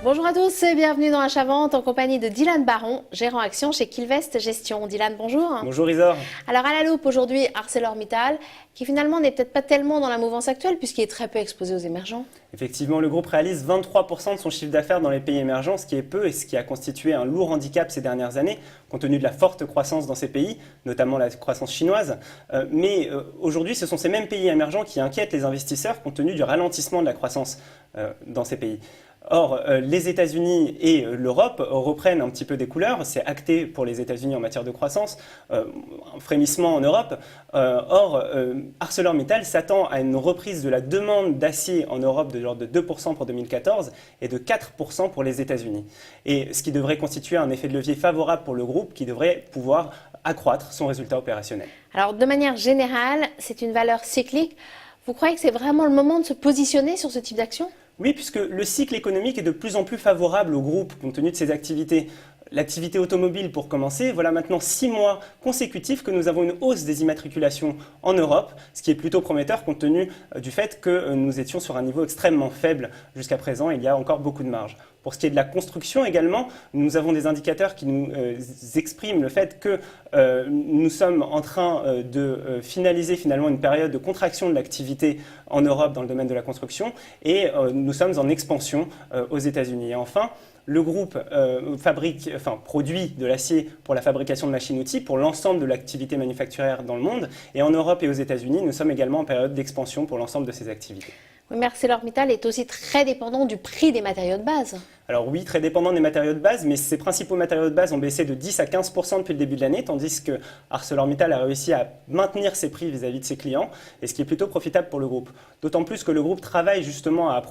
Bonjour à tous et bienvenue dans Achat-Vente en compagnie de Dylan Baron, gérant action chez Quilvest Gestion. Dylan, bonjour. Bonjour Isor. Alors à la loupe aujourd'hui, ArcelorMittal, qui finalement n'est peut-être pas tellement dans la mouvance actuelle puisqu'il est très peu exposé aux émergents. Effectivement, le groupe réalise 23% de son chiffre d'affaires dans les pays émergents, ce qui est peu et ce qui a constitué un lourd handicap ces dernières années, compte tenu de la forte croissance dans ces pays, notamment la croissance chinoise. Mais aujourd'hui, ce sont ces mêmes pays émergents qui inquiètent les investisseurs compte tenu du ralentissement de la croissance dans ces pays. Or, les États-Unis et l'Europe reprennent un petit peu des couleurs. C'est acté pour les États-Unis en matière de croissance, un frémissement en Europe. Or, ArcelorMittal s'attend à une reprise de la demande d'acier en Europe de l'ordre de 2% pour 2014 et de 4% pour les États-Unis. Et ce qui devrait constituer un effet de levier favorable pour le groupe qui devrait pouvoir accroître son résultat opérationnel. Alors, de manière générale, c'est une valeur cyclique. Vous croyez que c'est vraiment le moment de se positionner sur ce type d'action ? Oui, puisque le cycle économique est de plus en plus favorable au groupe compte tenu de ses activités. L'activité automobile, pour commencer, voilà maintenant 6 mois consécutifs que nous avons une hausse des immatriculations en Europe, ce qui est plutôt prometteur compte tenu du fait que nous étions sur un niveau extrêmement faible jusqu'à présent. Il y a encore beaucoup de marge. Pour ce qui est de la construction également, nous avons des indicateurs qui nous expriment le fait que nous sommes en train de finaliser finalement une période de contraction de l'activité en Europe dans le domaine de la construction et nous sommes en expansion aux États-Unis. Et enfin, le groupe produit de l'acier pour la fabrication de machines-outils pour l'ensemble de l'activité manufacturière dans le monde. Et en Europe et aux États-Unis, nous sommes également en période d'expansion pour l'ensemble de ces activités. Oui, mais ArcelorMittal est aussi très dépendant du prix des matériaux de base. Alors oui, très dépendant des matériaux de base, mais ces principaux matériaux de base ont baissé de 10 à 15% depuis le début de l'année, tandis que ArcelorMittal a réussi à maintenir ses prix vis-à-vis de ses clients, et ce qui est plutôt profitable pour le groupe. D'autant plus que le groupe travaille justement à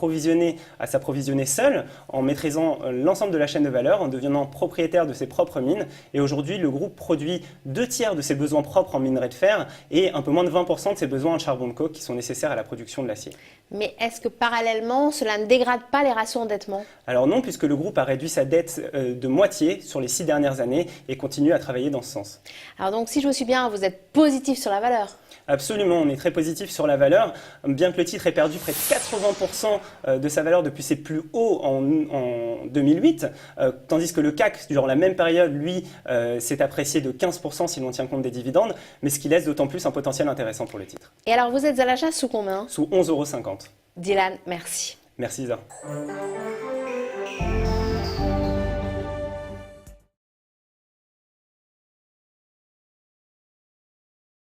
s'approvisionner seul, en maîtrisant l'ensemble de la chaîne de valeur, en devenant propriétaire de ses propres mines. Et aujourd'hui, le groupe produit 2/3 de ses besoins propres en minerai de fer et un peu moins de 20% de ses besoins en charbon de coke qui sont nécessaires à la production de l'acier. Mais est-ce que parallèlement, cela ne dégrade pas les ratios d'endettement ? Alors non, puisque le groupe a réduit sa dette de moitié sur les 6 dernières années et continue à travailler dans ce sens. Alors donc, si je vous suis bien, vous êtes positif sur la valeur ? Absolument, on est très positif sur la valeur, bien que le titre ait perdu près de 80% de sa valeur depuis ses plus hauts en 2008, tandis que le CAC, durant la même période, lui, s'est apprécié de 15% si l'on tient compte des dividendes, mais ce qui laisse d'autant plus un potentiel intéressant pour le titre. Et alors, vous êtes à l'achat sous combien ? Sous 11,50 €. Dylan, merci. Merci Isa.